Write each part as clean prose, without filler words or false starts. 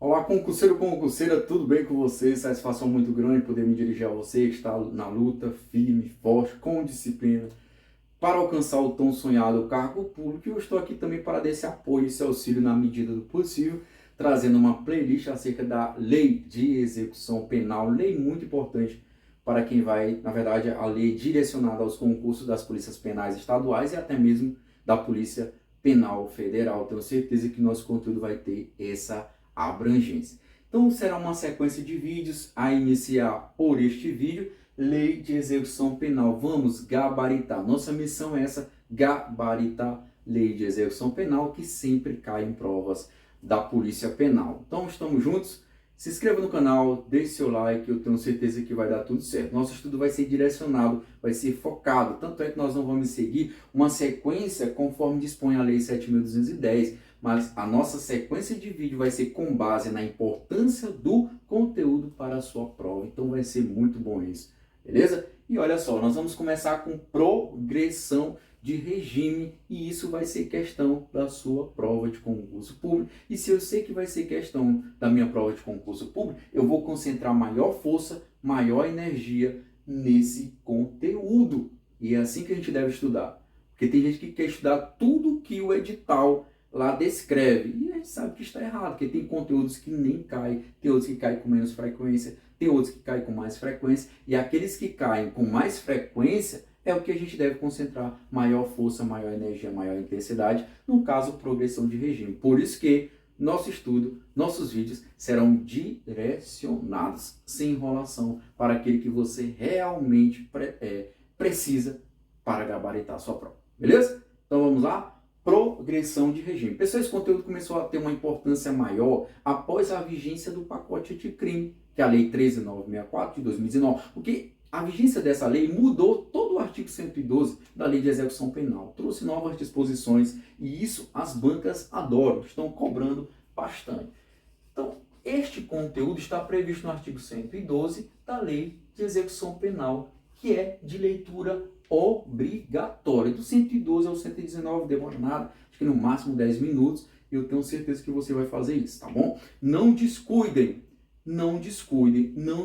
Olá, concurseiro, concurseira, tudo bem com você? Satisfação muito grande poder me dirigir a você que está na luta, firme, forte, com disciplina, para alcançar o tão sonhado cargo público. E eu estou aqui também para dar esse apoio, esse auxílio na medida do possível, trazendo uma playlist acerca da Lei de Execução Penal, lei muito importante para quem vai, na verdade, a lei direcionada aos concursos das polícias penais estaduais e até mesmo da Polícia Penal Federal. Tenho certeza que nosso conteúdo vai ter essa abrangência. Então será uma sequência de vídeos a iniciar por este vídeo, Lei de Execução Penal. Vamos gabaritar. Nossa missão é essa, gabaritar Lei de Execução Penal, que sempre cai em provas da Polícia Penal. Então estamos juntos? Se inscreva no canal, deixe seu like, eu tenho certeza que vai dar tudo certo. Nosso estudo vai ser direcionado, vai ser focado, tanto é que nós não vamos seguir uma sequência conforme dispõe a Lei 7.210, mas a nossa sequência de vídeo vai ser com base na importância do conteúdo para a sua prova. Então vai ser muito bom isso, beleza? E olha só, nós vamos começar com progressão de regime e isso vai ser questão da sua prova de concurso público. E se eu sei que vai ser questão da minha prova de concurso público, eu vou concentrar maior força, maior energia nesse conteúdo. E é assim que a gente deve estudar. Porque tem gente que quer estudar tudo que o edital lá descreve. E a gente sabe que está errado, porque tem conteúdos que nem caem, tem outros que caem com menos frequência, tem outros que caem com mais frequência. E aqueles que caem com mais frequência é o que a gente deve concentrar maior força, maior energia, maior intensidade, no caso, progressão de regime. Por isso que nosso estudo, nossos vídeos serão direcionados, sem enrolação, para aquele que você realmente precisa para gabaritar a sua prova. Beleza? Então vamos lá? Progressão de regime. Pessoal, esse conteúdo começou a ter uma importância maior após a vigência do pacote anticrime, que é a Lei 13.964 de 2019, porque a vigência dessa lei mudou todo o artigo 112 da Lei de Execução Penal, trouxe novas disposições e isso as bancas adoram, estão cobrando bastante. Então, este conteúdo está previsto no artigo 112 da Lei de Execução Penal, que é de leitura obrigatória. Do 112 ao 119, demora nada, acho que no máximo 10 minutos, e eu tenho certeza que você vai fazer isso, tá bom? Não descuidem, não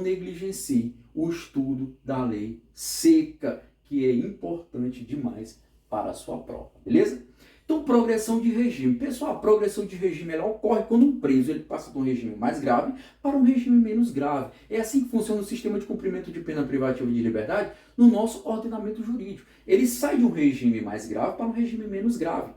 negligenciem o estudo da lei seca, que é importante demais para a sua prova, beleza? Então, progressão de regime. Pessoal, a progressão de regime ela ocorre quando um preso ele passa de um regime mais grave para um regime menos grave. É assim que funciona o sistema de cumprimento de pena privativa de liberdade no nosso ordenamento jurídico. Ele sai de um regime mais grave para um regime menos grave.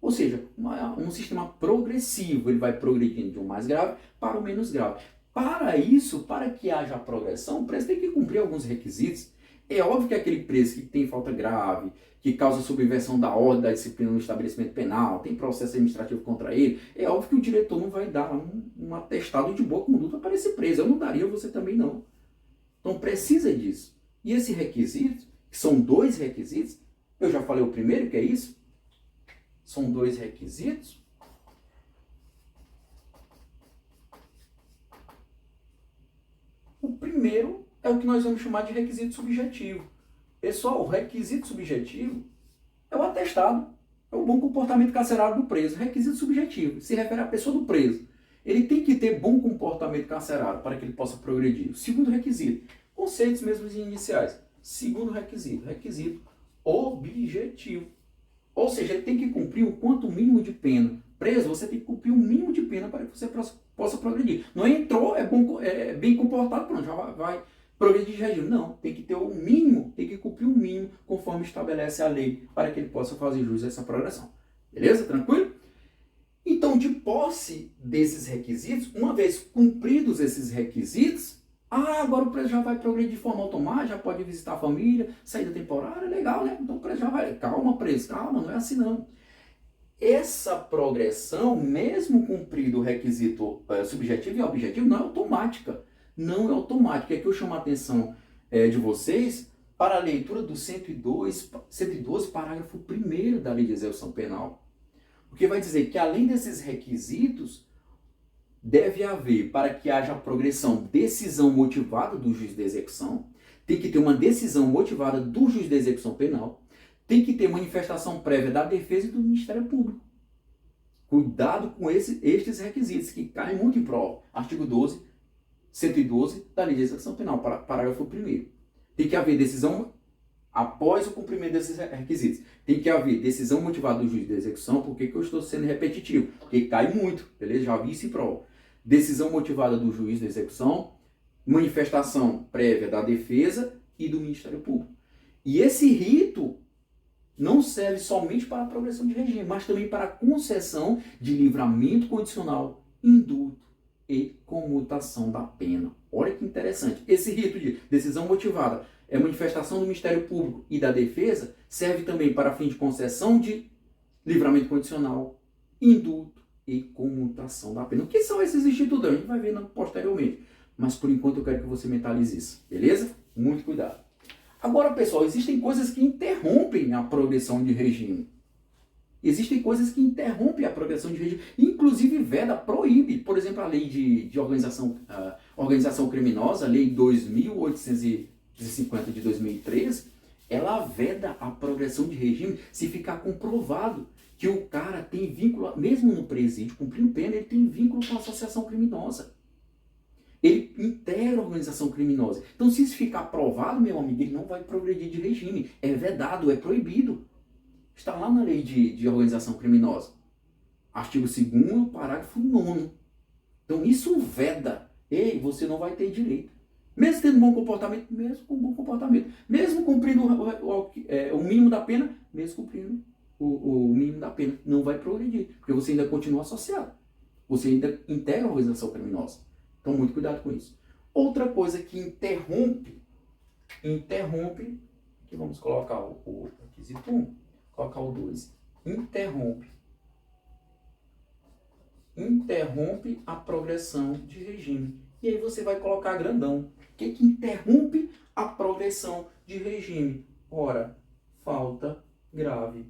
Ou seja, um sistema progressivo, ele vai progredindo de um mais grave para o menos grave. Para isso, para que haja progressão, o preso tem que cumprir alguns requisitos. É óbvio que aquele preso que tem falta grave, que causa subversão da ordem, da disciplina no estabelecimento penal, tem processo administrativo contra ele, é óbvio que o diretor não vai dar um atestado de boa conduta para esse preso. Eu não daria, você também não. Então precisa disso. E esse requisito, que são 2 requisitos, eu já falei o primeiro, que é isso, são 2 requisitos. O primeiro é o que nós vamos chamar de requisito subjetivo. Pessoal, o requisito subjetivo é o atestado, é o bom comportamento carcerário do preso. Requisito subjetivo se refere à pessoa do preso. Ele tem que ter bom comportamento carcerário para que ele possa progredir. O segundo requisito, conceitos mesmos iniciais. Segundo requisito, requisito objetivo. Ou seja, ele tem que cumprir o quanto mínimo de pena. Preso, você tem que cumprir o mínimo de pena para que você possa progredir. Não entrou, é bem comportado, pronto, já vai progredir de regime. Não, tem que ter o mínimo, tem que cumprir o mínimo conforme estabelece a lei para que ele possa fazer jus a essa progressão. Beleza? Tranquilo? Então, de posse desses requisitos, uma vez cumpridos esses requisitos, agora o preso já vai progredir de forma automática, já pode visitar a família, saída temporária, legal, né? Então o preso já vai, calma preso, calma, não é assim não. Essa progressão, mesmo cumprido o requisito subjetivo e objetivo, não é automática. Não é automática. É que eu chamo a atenção de vocês para a leitura do 112, parágrafo 1º da Lei de Execução Penal. Porque vai dizer que, além desses requisitos, deve haver, para que haja progressão, decisão motivada do juiz de execução, tem que ter uma decisão motivada do juiz de execução penal, tem que ter manifestação prévia da defesa e do Ministério Público. Cuidado com estes requisitos que caem muito em prova. Artigo 12, 112 da Lei de Execução Penal, parágrafo 1º. Tem que haver decisão após o cumprimento desses requisitos. Tem que haver decisão motivada do juiz de execução. Por que eu estou sendo repetitivo? Porque cai muito, beleza? Já vi isso em prova. Decisão motivada do juiz de execução, manifestação prévia da defesa e do Ministério Público. E esse rito não serve somente para a progressão de regime, mas também para a concessão de livramento condicional, indulto e comutação da pena. Olha que interessante. Esse rito de decisão motivada é manifestação do Ministério Público e da defesa, serve também para fim de concessão de livramento condicional, indulto e comutação da pena. O que são esses institutos? A gente vai ver posteriormente. Mas por enquanto eu quero que você mentalize isso, beleza? Muito cuidado. Agora, pessoal, existem coisas que interrompem a progressão de regime. Existem coisas que interrompem a progressão de regime. Inclusive, veda, proíbe. Por exemplo, a lei de organização criminosa, a lei 2.850 de 2013, ela veda a progressão de regime se ficar comprovado que o cara tem vínculo, mesmo no presídio, cumprindo pena, ele tem vínculo com a associação criminosa. Ele integra a organização criminosa. Então, se isso ficar provado, meu amigo, ele não vai progredir de regime. É vedado, é proibido. Está lá na lei de organização criminosa. Artigo 2º, parágrafo 9º. Então, isso veda. Ei, você não vai ter direito. Mesmo tendo bom comportamento, mesmo com bom comportamento. Mesmo cumprindo o mínimo da pena, mesmo cumprindo o mínimo da pena. Não vai progredir, porque você ainda continua associado. Você ainda integra a organização criminosa. Então, muito cuidado com isso. Outra coisa que interrompe, aqui vamos colocar o requisito 1, colocar o 2, interrompe a progressão de regime. E aí você vai colocar grandão. O que interrompe a progressão de regime? Ora, falta grave.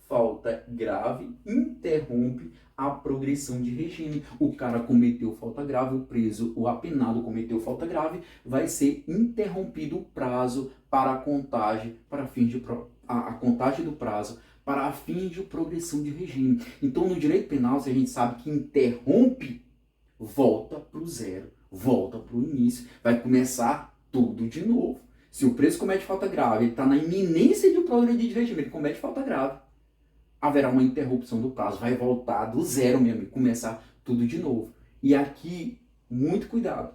Falta grave interrompe a progressão de regime. O cara cometeu falta grave, o preso, o apenado cometeu falta grave, vai ser interrompido o prazo para a contagem, para fins de a contagem do prazo para fins de progressão de regime. Então, no direito penal, se a gente sabe que interrompe, volta para o zero, volta para o início, vai começar tudo de novo. Se o preso comete falta grave, ele está na iminência de progredir de regime, ele comete falta grave, haverá uma interrupção do prazo, vai voltar do zero mesmo, começar tudo de novo. E aqui, muito cuidado.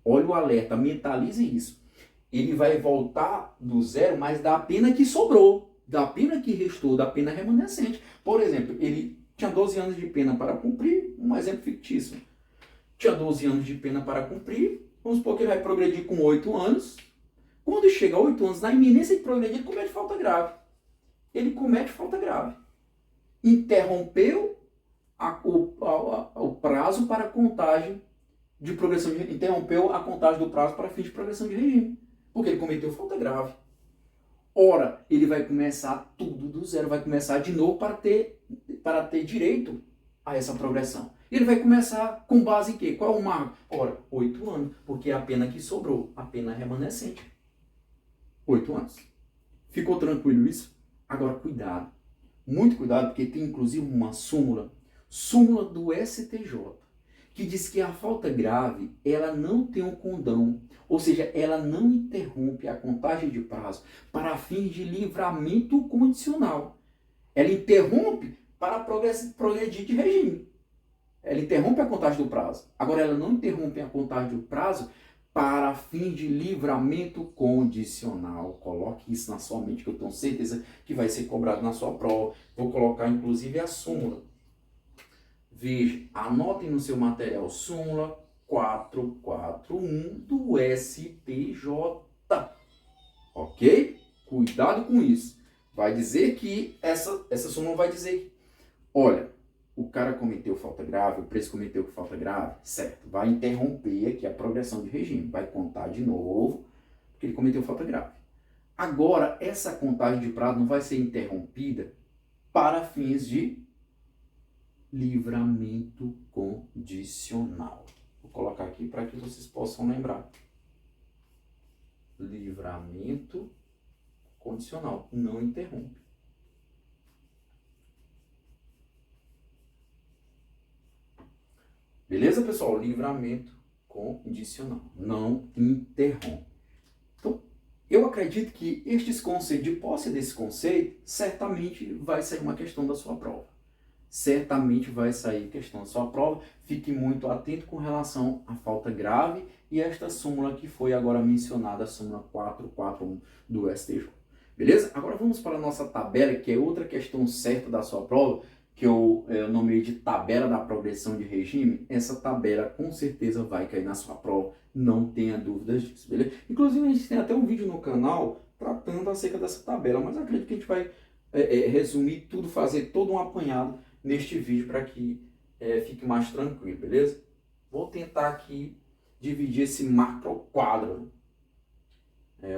Olha o alerta, mentalize isso. Ele vai voltar do zero, mas da pena que sobrou, da pena que restou, da pena remanescente. Por exemplo, ele tinha 12 anos de pena para cumprir, um exemplo fictício. Tinha 12 anos de pena para cumprir, vamos supor que ele vai progredir com 8 anos. Quando chega a 8 anos, na iminência de progredir, ele comete falta grave. Ele comete falta grave. Interrompeu o prazo para contagem de progressão de regime. Interrompeu a contagem do prazo para fins de progressão de regime. Porque ele cometeu falta grave. Ora, ele vai começar tudo do zero, vai começar de novo para ter direito a essa progressão. Ele vai começar com base em quê? Qual é o marco? Ora, 8 anos, porque é a pena que sobrou, a pena remanescente. 8 anos. Ficou tranquilo isso? Agora, cuidado. Muito cuidado, porque tem inclusive uma súmula do STJ, que diz que a falta grave, ela não tem um condão, ou seja, ela não interrompe a contagem de prazo para fins de livramento condicional. Ela interrompe para progredir de regime. Ela interrompe a contagem do prazo. Agora, ela não interrompe a contagem do prazo para fins de livramento condicional. Coloque isso na sua mente, que eu tenho certeza que vai ser cobrado na sua prova. Vou colocar, inclusive, a súmula. Veja, anotem no seu material, súmula 441 do STJ. Ok? Cuidado com isso. Vai dizer que, essa súmula vai dizer, olha, o cara cometeu falta grave, o preso cometeu falta grave, certo, vai interromper aqui a progressão de regime, vai contar de novo, porque ele cometeu falta grave. Agora, essa contagem de prazo não vai ser interrompida para fins de livramento condicional. Vou colocar aqui para que vocês possam lembrar. Livramento condicional, não interrompe. Beleza, pessoal? Livramento condicional. Não interrompe. Então, eu acredito que estes conceitos, de posse desse conceito, certamente vai sair uma questão da sua prova. Certamente vai sair questão da sua prova. Fique muito atento com relação à falta grave e esta súmula que foi agora mencionada, a súmula 441 do STJ. Beleza? Agora vamos para a nossa tabela, que é outra questão certa da sua prova, que eu nomeei de tabela da progressão de regime. Essa tabela com certeza vai cair na sua prova, não tenha dúvidas disso, beleza? Inclusive a gente tem até um vídeo no canal tratando acerca dessa tabela, mas acredito que a gente vai resumir tudo, fazer todo um apanhado neste vídeo para que fique mais tranquilo, beleza? Vou tentar aqui dividir esse macro quadro.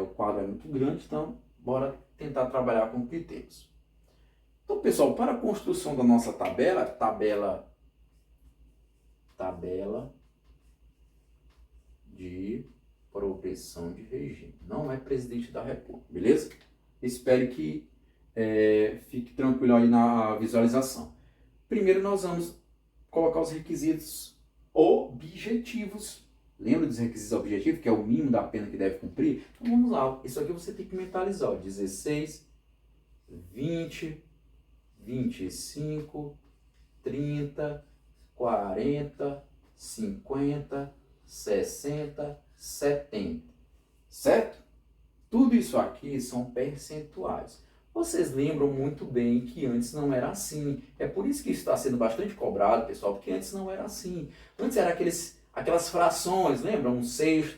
O quadro é muito grande, então bora tentar trabalhar com o que temos. Então, pessoal, para a construção da nossa tabela de progressão de regime. Não é presidente da República, beleza? Espero que fique tranquilo aí na visualização. Primeiro nós vamos colocar os requisitos objetivos. Lembra dos requisitos objetivos, que é o mínimo da pena que deve cumprir? Então vamos lá. Isso aqui você tem que mentalizar. 16, 20, 25, 30, 40, 50, 60, 70. Certo? Tudo isso aqui são percentuais. Vocês lembram muito bem que antes não era assim. É por isso que isso está sendo bastante cobrado, pessoal, porque antes não era assim. Antes era aquelas frações, lembra? 1/6,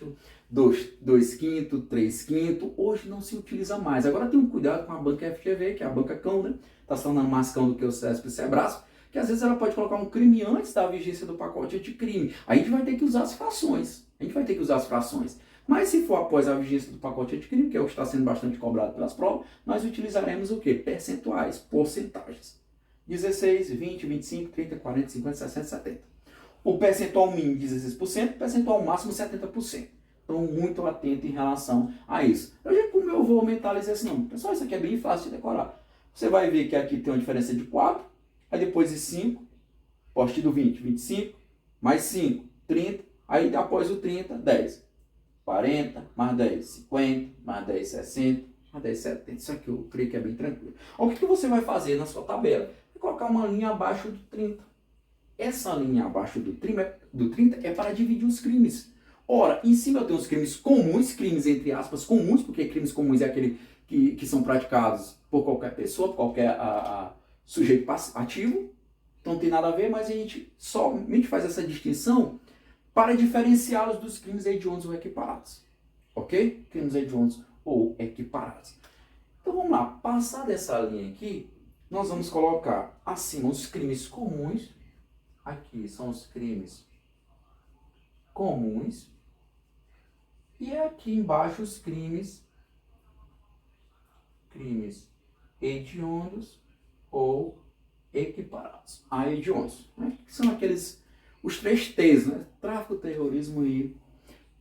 2/5, 3/5. Hoje não se utiliza mais. Agora tem um cuidado com a banca FGV, que é a banca cão, né? Está se tornando mais cão do que o CESP e o Sebrasp, que às vezes ela pode colocar um crime antes da vigência do pacote anticrime. Aí a gente vai ter que usar as frações. Mas se for após a vigência do pacote anticrime, que é o que está sendo bastante cobrado pelas provas, nós utilizaremos o quê? Percentuais, porcentagens. 16, 20, 25, 30, 40, 50, 60, 70. O percentual mínimo 16%, o percentual máximo 70%. Então, muito atento em relação a isso. Como eu vou mentalizar esse número? Pessoal, isso aqui é bem fácil de decorar. Você vai ver que aqui tem uma diferença de 4, aí depois de 5, poste do 20, 25, mais 5, 30, aí após o 30, 10. 40, mais 10, 50, mais 10, 60, mais 10, 70. Isso aqui eu creio que é bem tranquilo. O que você vai fazer na sua tabela? Vai colocar uma linha abaixo do 30. Essa linha abaixo do 30 é para dividir os crimes. Ora, em cima eu tenho os crimes comuns, crimes entre aspas comuns, porque crimes comuns é aquele que são praticados por qualquer pessoa, por qualquer sujeito ativo. Então não tem nada a ver, mas a gente somente faz essa distinção para diferenciá-los dos crimes hediondos ou equiparados. Ok? Crimes hediondos ou equiparados. Então vamos lá. Passar dessa linha aqui, nós vamos colocar acima os crimes comuns. Aqui são os crimes comuns. E aqui embaixo os crimes hediondos ou equiparados a hediondos. Né? Que são os 3 T's, né? Tráfico, terrorismo e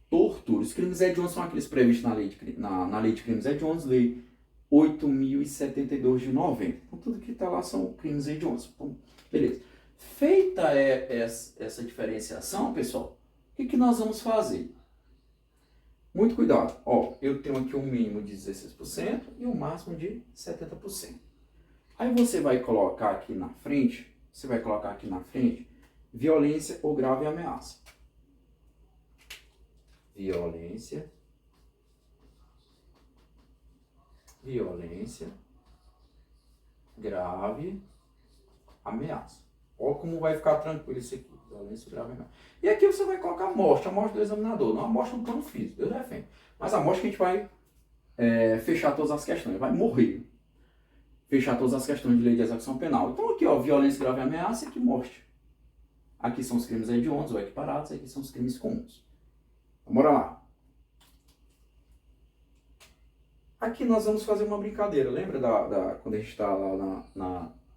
tortura. Os crimes hediondos são aqueles previstos na lei de crimes hediondos, lei 8.072 de 90. Então tudo que está lá são crimes hediondos. Então, beleza. Feita essa diferenciação, pessoal, o que nós vamos fazer? Muito cuidado. Eu tenho aqui um mínimo de 16% e um máximo de 70%. Aí você vai colocar aqui na frente, violência ou grave ameaça. Violência, grave, ameaça. Olha como vai ficar tranquilo isso aqui. Violência, grave, ameaça. E aqui você vai colocar a morte do examinador, não a morte no plano físico, Deus defende. Mas a morte que a gente vai fechar todas as questões, vai morrer. Fechar todas as questões de lei de execução penal. Então aqui, violência, grave, ameaça e aqui morte. Aqui são os crimes hediondos ou equiparados, aqui são os crimes comuns. Bora lá. Aqui nós vamos fazer uma brincadeira. Lembra quando a gente está lá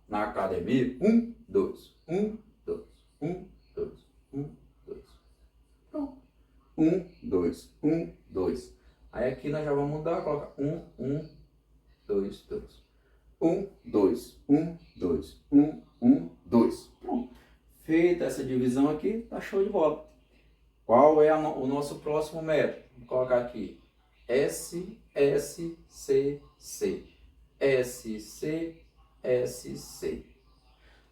na academia? 1, 2, 1, 2, 1, 2, 1, 2. Pronto. 1, 2, 1, 2. Aí aqui nós já vamos mudar, coloca 1, 1, 2, 2. 1, 2, 1, 2, 1, 1, 2. Pronto. Feita essa divisão aqui, tá show de bola. Qual é o nosso próximo método? Vou colocar aqui. S, S, C, C. S, C, S, C.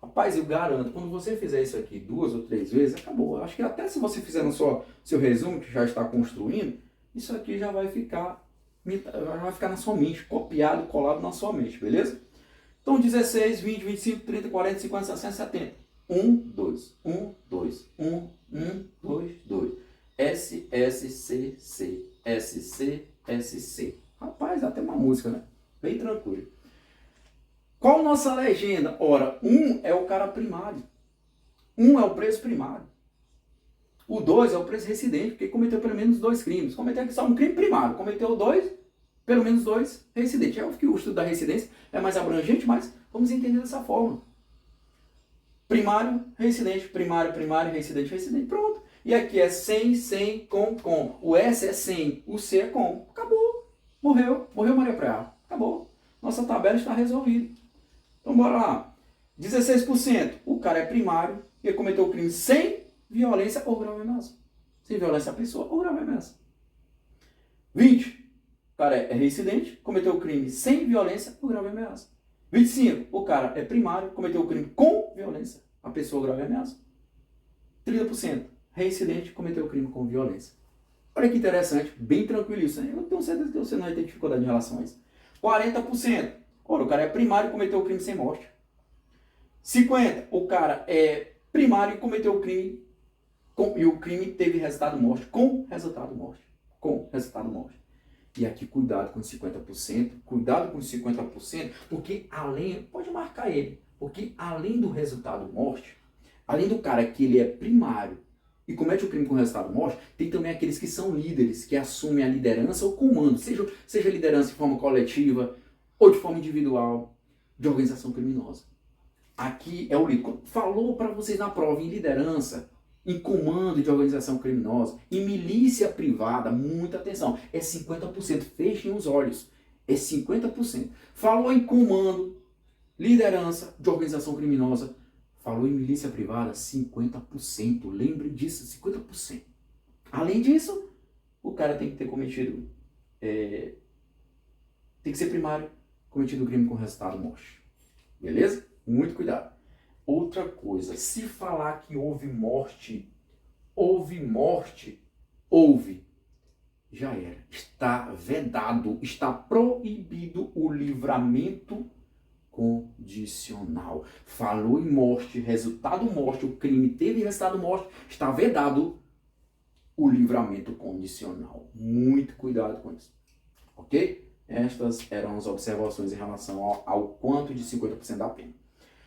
Rapaz, eu garanto, quando você fizer isso aqui 2 ou 3 vezes, acabou. Eu acho que até se você fizer no seu resumo, que já está construindo, isso aqui já vai ficar na sua mente, copiado, colado na sua mente, beleza? Então 16, 20, 25, 30, 40, 50, 60, 70. 1, 2, 1, 2, 1, 1, 2, 2. S, S, C, C. S, C, S, C. Rapaz, até uma música, né? Bem tranquilo. Qual nossa legenda? Ora, 1 é o cara primário. 1 é o preso primário. O 2 é o preso residente, porque cometeu pelo menos 2 crimes. Cometeu aqui só um crime primário. Cometeu 2, pelo menos 2 residentes. É óbvio que o estudo da residência é mais abrangente, mas vamos entender dessa forma. Primário, residente, primário, primário, residente, residente. Pronto. E aqui é sem, sem, com. O S é sem, o C é com. Acabou. Morreu. Morreu Maria Praia. Acabou. Nossa tabela está resolvida. Então bora lá. 16%. O cara é primário e cometeu o crime sem violência ou grave ameaça. Sem violência à pessoa ou grave ameaça. 20%. O cara é reincidente, cometeu o crime sem violência ou grave ameaça. 25%. O cara é primário, cometeu o crime com violência à pessoa ou grave ameaça. 30%. Reincidente, cometeu o crime com violência. Olha que interessante, bem tranquilo isso, né? Eu tenho certeza que você não vai ter dificuldade em relação a isso. 40%. Ora, o cara é primário e cometeu o crime sem morte. 50%. O cara é primário e cometeu o crime e o crime teve resultado morte. Com resultado morte. Com resultado morte. E aqui cuidado com os 50%. Cuidado com os 50%, porque além... Pode marcar ele. Porque além do resultado morte, além do cara que ele é primário e comete o crime com resultado morte, tem também aqueles que são líderes, que assumem a liderança ou comando, seja liderança de forma coletiva ou de forma individual, de organização criminosa. Aqui é o líder. Falou para vocês na prova em liderança, em comando de organização criminosa, em milícia privada, muita atenção, é 50%, fechem os olhos, é 50%. Falou em comando, liderança de organização criminosa, falou em milícia privada, 50%. Lembre disso, 50%. Além disso, o cara tem que ter cometido... tem que ser primário, cometido crime com resultado morte. Beleza? Muito cuidado. Outra coisa, se falar que houve morte, já era. Está vedado, está proibido o livramento condicional. Falou em morte, resultado morte, o crime teve resultado morte, está vedado o livramento condicional. Muito cuidado com isso. Ok? Estas eram as observações em relação ao quanto de 50% da pena.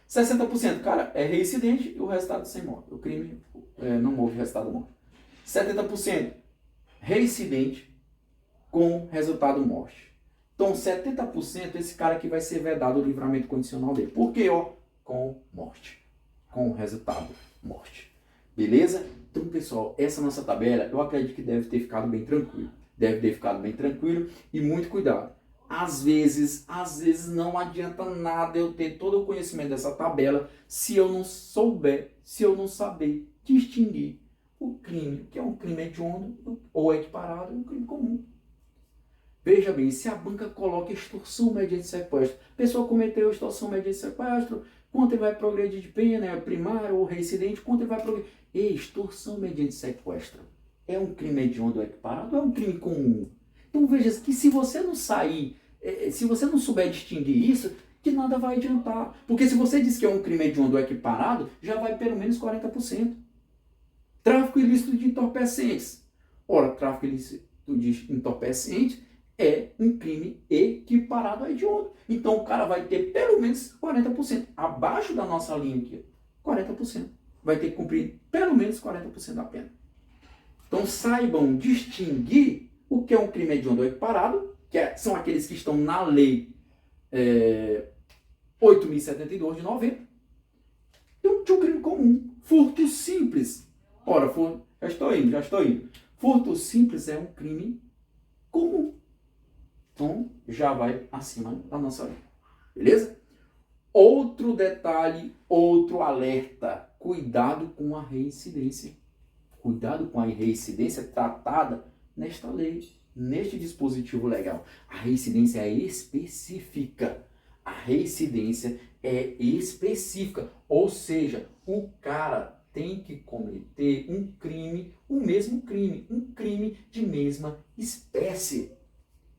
60%, cara, é reincidente e o resultado sem morte. O crime não houve resultado morte. 70%, reincidente com resultado morte. Então, 70% esse cara que vai ser vedado o livramento condicional dele. Por quê? Com morte. Com resultado morte. Beleza? Então, pessoal, essa nossa tabela, eu acredito que deve ter ficado bem tranquilo. Deve ter ficado bem tranquilo e muito cuidado. Às vezes não adianta nada eu ter todo o conhecimento dessa tabela se eu não souber, se eu não saber distinguir o crime, que é um crime hediondo ou equiparado, um crime comum. Veja bem, se a banca coloca extorsão mediante sequestro, a pessoa cometeu extorsão mediante sequestro, quanto ele vai progredir de pena, é primário ou reincidente, quanto ele vai progredir? Extorsão mediante sequestro é um crime hediondo ou equiparado ou é um crime comum? Então veja que se você não sair, se você não souber distinguir isso, que nada vai adiantar. Porque se você diz que é um crime hediondo ou equiparado, já vai pelo menos 40%. Tráfico ilícito de entorpecentes. Ora, tráfico ilícito de entorpecentes é um crime equiparado a hediondo. Então o cara vai ter pelo menos 40%. Abaixo da nossa linha aqui, 40%. Vai ter que cumprir pelo menos 40% da pena. Então saibam distinguir o que é um crime hediondo ou equiparado, são aqueles que estão na lei 8.072 de 90, e um crime comum, furto simples. Ora, já estou indo. Furto simples é um crime comum. Então, já vai acima da nossa lei. Beleza? Outro detalhe, outro alerta. cuidado com a reincidência. Cuidado com a reincidência tratada nesta lei, neste dispositivo legal. A reincidência é específica. A reincidência é específica. Ou seja, o cara tem que cometer um crime, o mesmo crime, um crime de mesma espécie.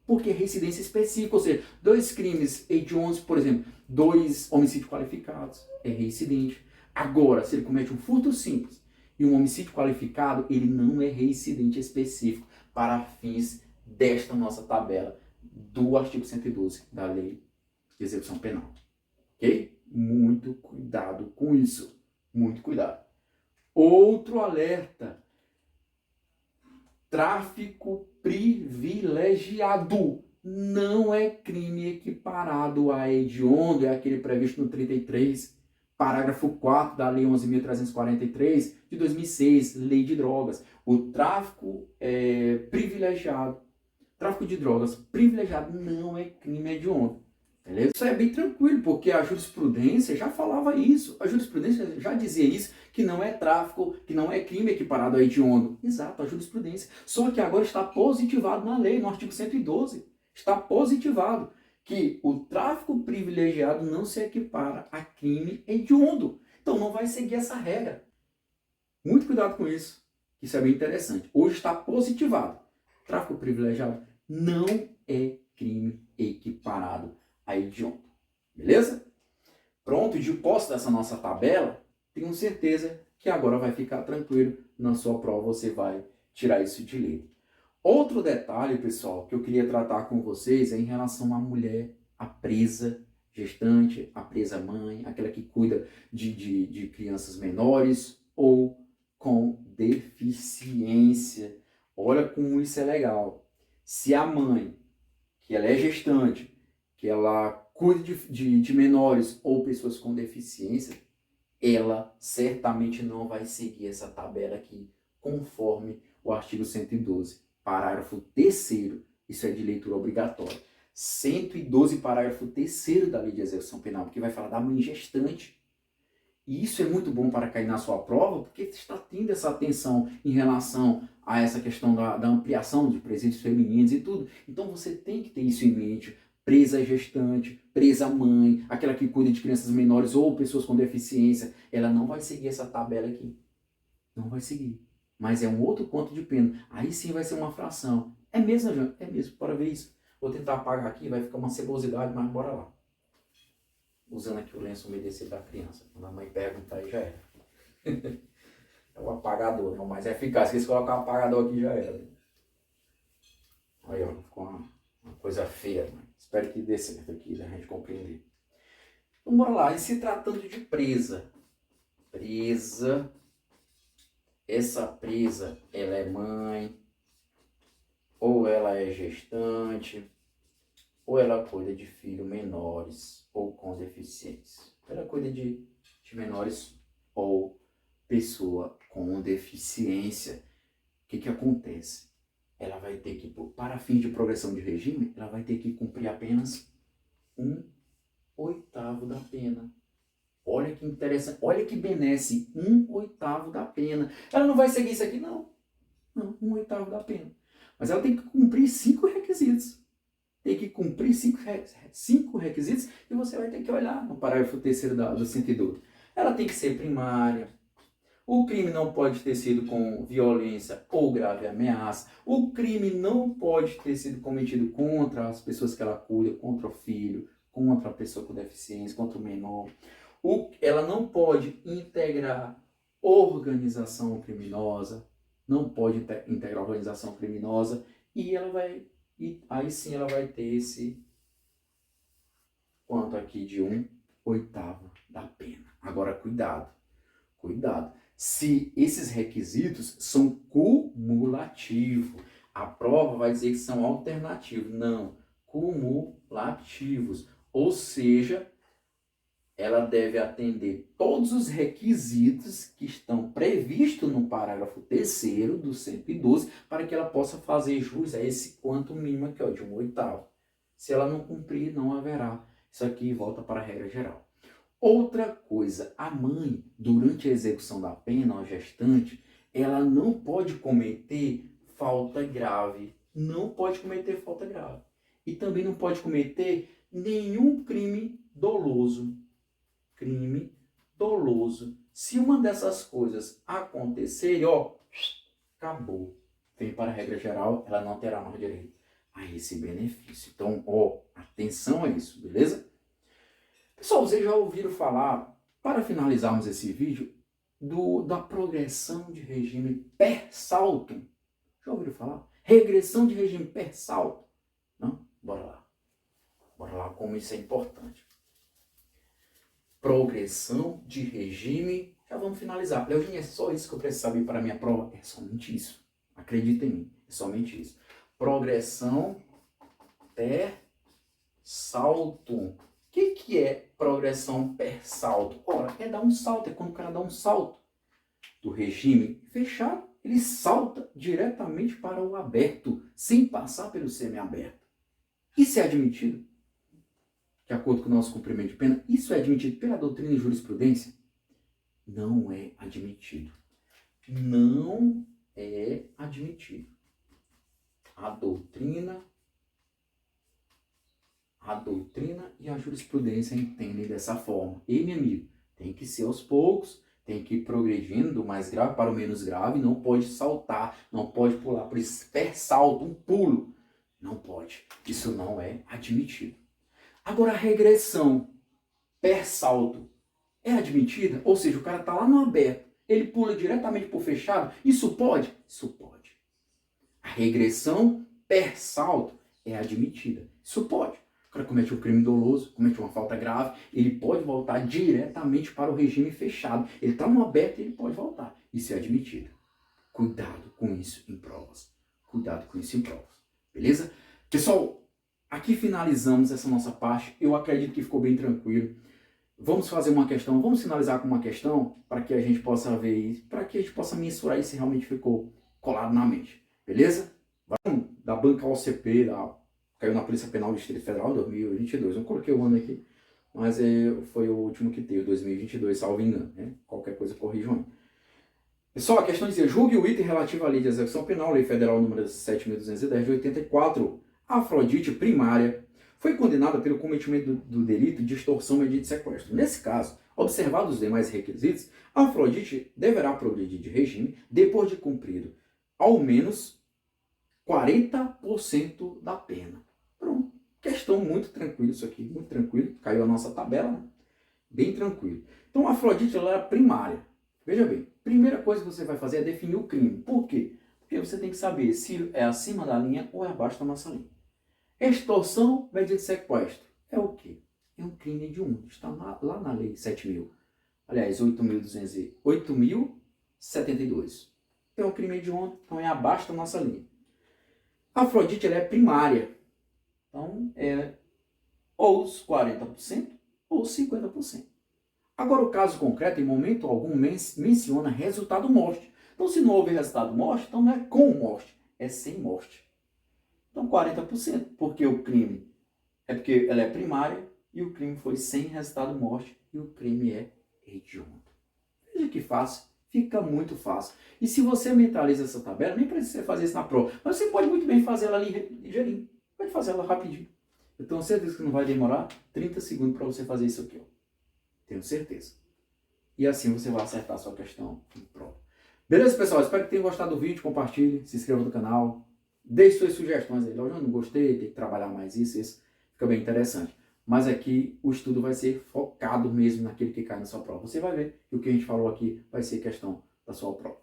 Porque é reincidência específica, ou seja, 2 crimes hediondos, por exemplo, 2 homicídios qualificados, é reincidente. Agora, se ele comete um furto simples e um homicídio qualificado, ele não é reincidente específico para fins desta nossa tabela do artigo 112 da Lei de Execução Penal. Ok? Muito cuidado com isso. Muito cuidado. Outro alerta. Tráfico privilegiado não é crime equiparado a hediondo, é aquele previsto no 33, parágrafo 4 da Lei 11.343 de 2006, Lei de Drogas. O tráfico privilegiado, tráfico de drogas privilegiado não é crime hediondo. Beleza? Isso é bem tranquilo, porque a jurisprudência já falava isso. A jurisprudência já dizia isso, que não é tráfico, que não é crime equiparado a hediondo. Exato, a jurisprudência. Só que agora está positivado na lei, no artigo 112. Está positivado que o tráfico privilegiado não se equipara a crime hediondo. Então não vai seguir essa regra. Muito cuidado com isso. Isso é bem interessante. Hoje está positivado. Tráfico privilegiado não é crime equiparado a hediondo. Beleza? Pronto, de posse dessa nossa tabela, tenho certeza que agora vai ficar tranquilo. Na sua prova você vai tirar isso de letra. Outro detalhe, pessoal, que eu queria tratar com vocês é em relação à mulher, a presa gestante, a presa mãe, aquela que cuida de crianças menores ou com deficiência. Olha como isso é legal. Se a mãe, que ela é gestante, que ela cuida de menores ou pessoas com deficiência, ela certamente não vai seguir essa tabela aqui, conforme o artigo 112, parágrafo 3º, isso é de leitura obrigatória. 112, parágrafo 3º da Lei de Execução Penal, porque vai falar da mãe gestante. E isso é muito bom para cair na sua prova, porque você está tendo essa atenção em relação a essa questão da ampliação de presídios femininos e tudo. Então você tem que ter isso em mente. Presa gestante, presa mãe, aquela que cuida de crianças menores ou pessoas com deficiência, ela não vai seguir essa tabela aqui. Não vai seguir. Mas é um outro quanto de pena. Aí sim vai ser uma fração. É mesmo, Jean? É mesmo. Bora ver isso. Vou tentar apagar aqui, vai ficar uma cebosidade, mas bora lá. Usando aqui o lenço umedecido da criança. Quando a mãe perguntar, aí já era. É o apagador, não mais eficaz. Se eles colocar um apagador aqui, já era. Aí, ó, ficou uma coisa feia, mãe. Espero que dê certo aqui, da gente compreender. Então, bora lá. E se tratando de presa? Presa. Essa presa, ela é mãe, ou ela é gestante, ou ela cuida de filhos menores ou com deficiência. Ela cuida de menores ou pessoa com deficiência. O que acontece? Ela vai ter que, para fins de progressão de regime, ela vai ter que cumprir apenas 1/8 da pena. Olha que interessante, olha que benesse, 1/8 da pena. Ela não vai seguir isso aqui, não. Não, 1/8 da pena. Mas ela tem que cumprir 5 requisitos. Tem que cumprir 5 requisitos e você vai ter que olhar no parágrafo 3º do 112. Ela tem que ser primária. O crime não pode ter sido com violência ou grave ameaça. O crime não pode ter sido cometido contra as pessoas que ela cuida, contra o filho, contra a pessoa com deficiência, contra o menor. Ela não pode integrar organização criminosa, não pode integrar organização criminosa, e aí sim ela vai ter esse quanto aqui de 1/8 da pena. Agora cuidado. Se esses requisitos são cumulativos, a prova vai dizer que são alternativos. Não, cumulativos. Ou seja, ela deve atender todos os requisitos que estão previstos no parágrafo 3º do 112 para que ela possa fazer jus a esse quanto mínimo aqui, ó, de 1/8. Se ela não cumprir, não haverá. Isso aqui volta para a regra geral. Outra coisa, a mãe, durante a execução da pena, a gestante, ela não pode cometer falta grave. Não pode cometer falta grave. E também não pode cometer nenhum crime doloso. Crime doloso. Se uma dessas coisas acontecer, ó, acabou. Vem para a regra geral, ela não terá mais direito a esse benefício. Então, ó, atenção a isso, beleza? Pessoal, vocês já ouviram falar, para finalizarmos esse vídeo, da progressão de regime per saltum? Já ouviram falar? Regressão de regime per saltum? Não? Bora lá. Bora lá como isso é importante. Progressão de regime. Já vamos finalizar. Leozinho, é só isso que eu preciso saber para a minha prova? É somente isso. Acredita em mim. É somente isso. Progressão per saltum. O que é progressão per saltum? Ora, é dar um salto. É quando o cara dá um salto do regime fechado, ele salta diretamente para o aberto, sem passar pelo semiaberto. Isso é admitido? De acordo com o nosso cumprimento de pena, isso é admitido pela doutrina e jurisprudência? Não é admitido. Não é admitido. A doutrina e a jurisprudência entendem dessa forma. E, meu amigo, tem que ser aos poucos, tem que ir progredindo do mais grave para o menos grave, não pode saltar, não pode pular por esse per salto, um pulo. Não pode. Isso não é admitido. Agora, a regressão per salto é admitida? Ou seja, o cara está lá no aberto, ele pula diretamente para o fechado. Isso pode? Isso pode. A regressão per salto é admitida. Isso pode. O cara comete um crime doloso, comete uma falta grave, ele pode voltar diretamente para o regime fechado. Ele está no aberto e ele pode voltar. Isso é admitido. Cuidado com isso em provas. Cuidado com isso em provas. Beleza? Pessoal, aqui finalizamos essa nossa parte. Eu acredito que ficou bem tranquilo. Vamos fazer uma questão, vamos finalizar com uma questão para que a gente possa ver isso, para que a gente possa mensurar isso se realmente ficou colado na mente. Beleza? Vamos da banca OCP, caiu na Polícia Penal do Distrito Federal, 2022. Eu coloquei o ano aqui, mas foi o último que teve, 2022, salvo engano. Né? Qualquer coisa corrijam aí. Pessoal, a questão dizia, julgue o item relativo à Lei de Execução Penal, Lei Federal número 7.210 de 84. A Afrodite primária foi condenada pelo cometimento do delito de extorsão mediante sequestro. Nesse caso, observados os demais requisitos, a Afrodite deverá progredir de regime depois de cumprido ao menos 40% da pena. Pronto. Questão muito tranquila isso aqui, muito tranquilo. Caiu a nossa tabela, né? Bem tranquilo. Então, a Afrodite ela era primária. Veja bem, primeira coisa que você vai fazer é definir o crime. Por quê? Porque você tem que saber se é acima da linha ou é abaixo da nossa linha. Extorsão mediante sequestro é o quê? É um crime hediondo. Está lá na lei 7.000. Aliás, 8.072. É um crime hediondo, então é abaixo da nossa linha. A Afrodite ela é primária. Então é ou os 40% ou 50%. Agora o caso concreto, em momento algum, menciona resultado morte. Então se não houve resultado morte, então não é com morte, é sem morte. Então 40%, porque o crime é porque ela é primária e o crime foi sem resultado morte e o crime é hediondo. Veja que fácil, fica muito fácil. E se você mentaliza essa tabela, nem precisa você fazer isso na prova, mas você pode muito bem fazer ela ali ligeirinho, pode fazer ela rapidinho. Eu tenho certeza que não vai demorar 30 segundos para você fazer isso aqui, ó. Tenho certeza. E assim você vai acertar a sua questão em prova. Beleza, pessoal? Espero que tenham gostado do vídeo. Compartilhe, se inscreva no canal. Deixe suas sugestões aí. Eu não gostei, tem que trabalhar mais isso. Fica bem interessante. Mas aqui o estudo vai ser focado mesmo naquele que cai na sua prova. Você vai ver que o que a gente falou aqui vai ser questão da sua prova.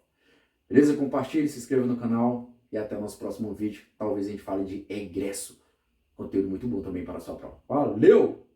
Beleza? Compartilhe, se inscreva no canal. E até o nosso próximo vídeo. Talvez a gente fale de egresso. Conteúdo muito bom também para a sua prova. Valeu!